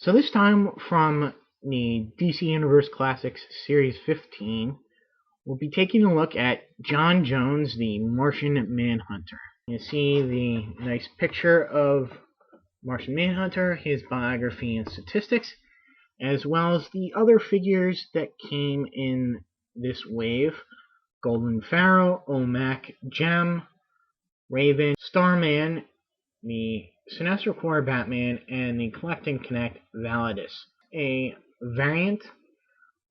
So this time from the DC Universe Classics Series 15, we'll be taking a look at John Jones, the Martian Manhunter. You see the nice picture of Martian Manhunter, his biography and statistics, as well as the other figures that came in this wave: Golden Pharaoh, Omac, Gem, Raven, Starman, the Sinestro Corps Batman, and the Collect and Connect Validus. A variant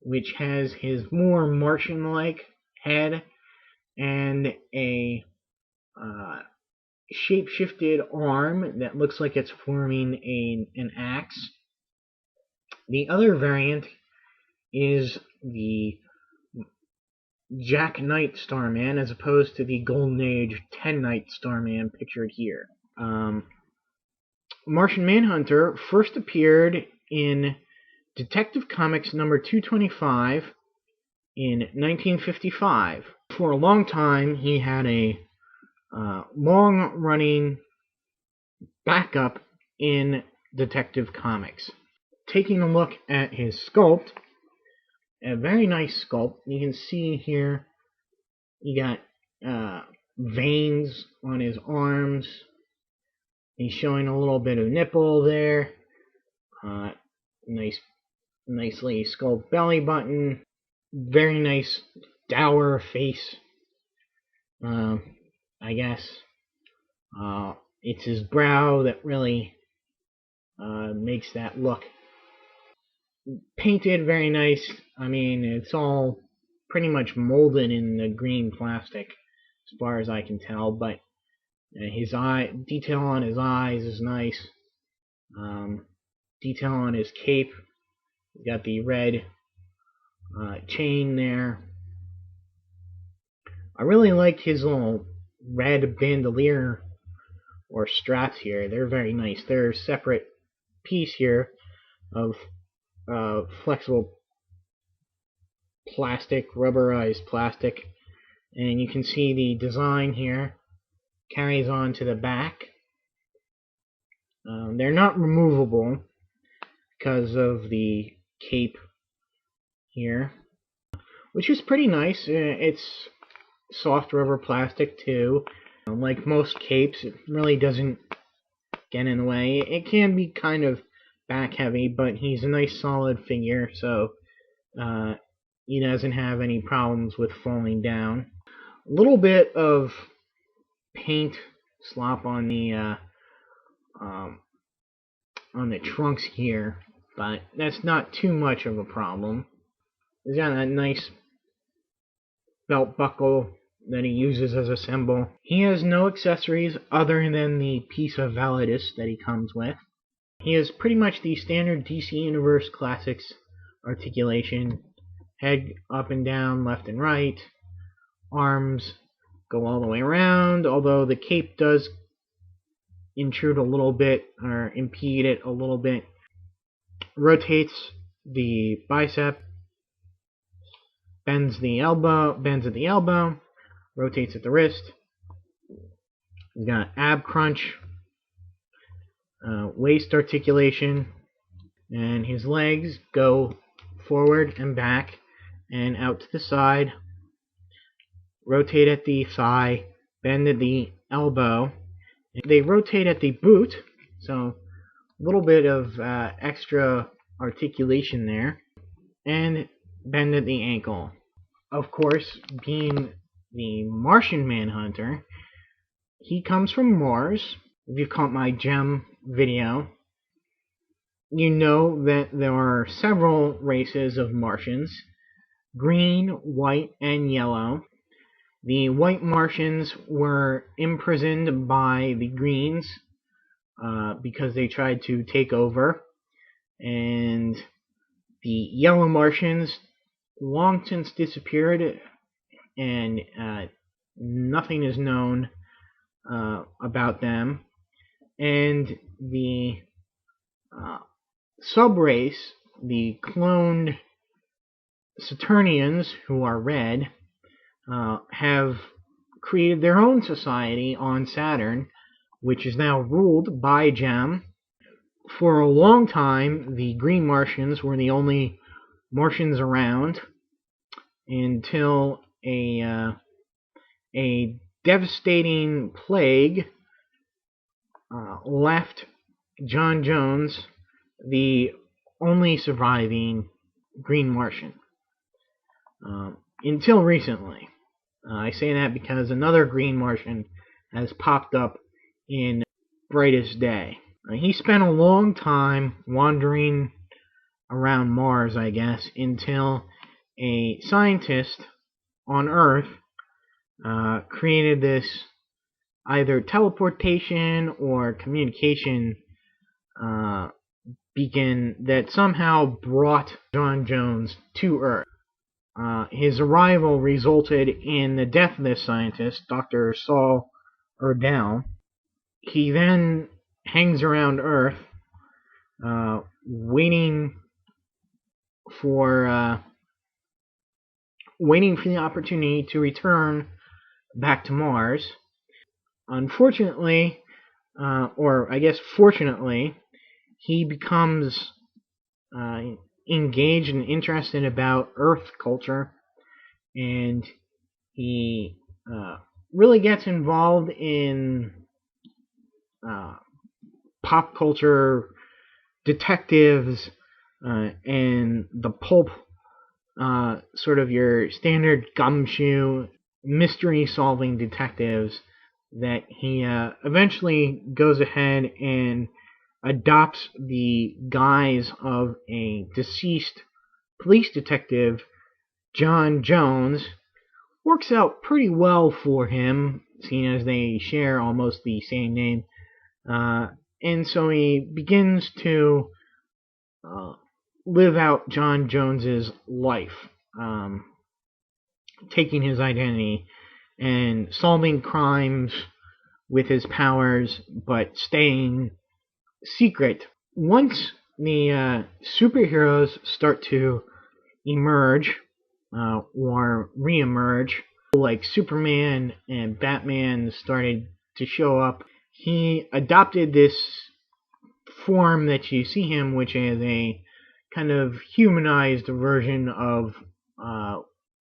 which has his more Martian-like head and a shape-shifted arm that looks like it's forming an axe. The other variant is the Jack Knight Starman, as opposed to the Golden Age 10 Knight Starman pictured here. Martian Manhunter first appeared in Detective Comics number 225 in 1955. For a long time, he had a long-running backup in Detective Comics. Taking a look at his sculpt, a very nice sculpt. You can see here, you got veins on his arms. He's showing a little bit of nipple there. Nicely sculpted belly button. Very nice dour face. I guess it's his brow that really makes that look. Painted very nice. I mean, it's all pretty much molded in the green plastic, as far as I can tell. But his detail on his eyes is nice. Detail on his cape. He's got the red chain there. I really like his little red bandolier or straps here. They're very nice. They're a separate piece here of flexible plastic, rubberized plastic, and you can see the design here carries on to the back. They're not removable because of the cape here, which is pretty nice. It's soft rubber plastic too. Like most capes, it really doesn't get in the way. It can be kind of back heavy, but he's a nice solid figure, so he doesn't have any problems with falling down. A little bit of paint slop on the trunks here, but that's not too much of a problem. He's got that nice belt buckle that he uses as a symbol. He has no accessories other than the piece of Validus that he comes with. He has pretty much the standard DC Universe Classics articulation. Head up and down, left and right. Arms go all the way around, although the cape does intrude a little bit, or impede it a little bit. Rotates the bicep. Bends at the elbow. Rotates at the wrist. He's got ab crunch. Waist articulation, and his legs go forward and back and out to the side, rotate at the thigh, bend at the elbow. They rotate at the boot, so a little bit of extra articulation there, and bend at the ankle. Of course, being the Martian Manhunter, he comes from Mars. If you caught my Gem video, you know that there are several races of Martians: green, white, and yellow. The white Martians were imprisoned by the greens because they tried to take over, and the yellow Martians long since disappeared, and nothing is known about them. And the sub-race, the cloned Saturnians, who are red, have created their own society on Saturn, which is now ruled by Gem. For a long time, the Green Martians were the only Martians around until a devastating plague left John Jones the only surviving Green Martian. Until recently. I say that because another Green Martian has popped up in Brightest Day. He spent a long time wandering around Mars, I guess, until a scientist on Earth created this either teleportation or communication beacon that somehow brought John Jones to Earth. His arrival resulted in the death of this scientist, Dr. Saul Erdell. He then hangs around Earth, waiting for the opportunity to return back to Mars. Unfortunately, or I guess fortunately, he becomes engaged and interested about Earth culture, and he really gets involved in pop culture detectives and the pulp, sort of your standard gumshoe mystery solving detectives, that he eventually goes ahead and adopts the guise of a deceased police detective, John Jones. Works out pretty well for him, seeing as they share almost the same name. And so he begins to live out John Jones's life, taking his identity and solving crimes with his powers, but staying secret. Once the superheroes start to emerge or re-emerge, like Superman and Batman started to show up, he adopted this form that you see him, which is a kind of humanized version of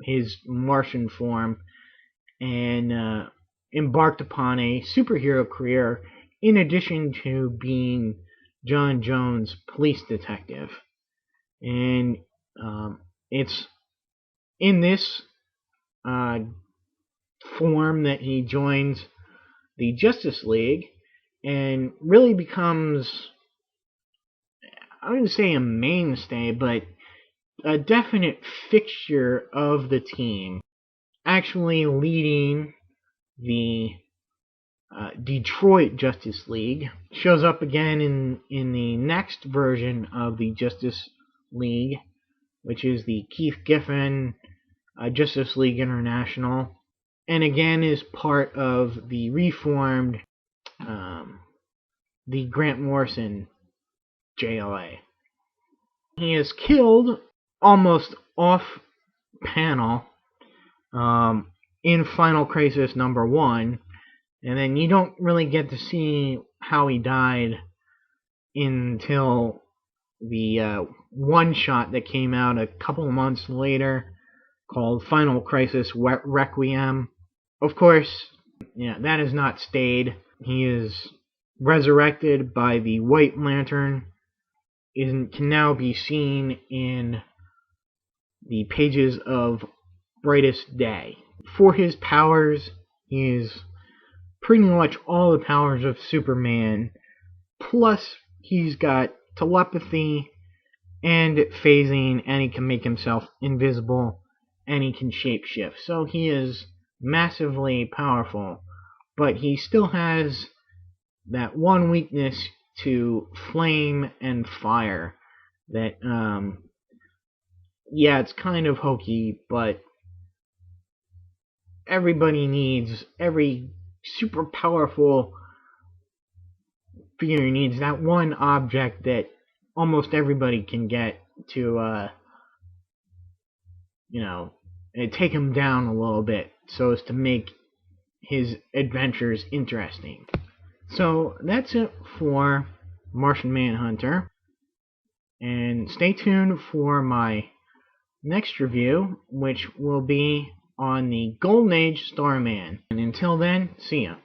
his Martian form, and embarked upon a superhero career in addition to being John Jones' police detective. And it's in this form that he joins the Justice League and really becomes, I wouldn't say a mainstay, but a definite fixture of the team, actually leading the Detroit Justice League. Shows up again in the next version of the Justice League, which is the Keith Giffen Justice League International, and again is part of the reformed the Grant Morrison JLA. He is killed almost off panel in Final Crisis #1, and then you don't really get to see how he died until the one shot that came out a couple months later called Final Crisis Requiem. Of course, that has not stayed. He is resurrected by the White Lantern, and can now be seen in the pages of Brightest Day. For his powers, he is pretty much all the powers of Superman, plus he's got telepathy and phasing, and he can make himself invisible, and he can shapeshift. So he is massively powerful, but he still has that one weakness to flame and fire that, it's kind of hokey, but every super powerful figure needs that one object that almost everybody can get to, take him down a little bit so as to make his adventures interesting. So that's it for Martian Manhunter. And stay tuned for my next review, which will be on the Golden Age Starman. And until then, see ya.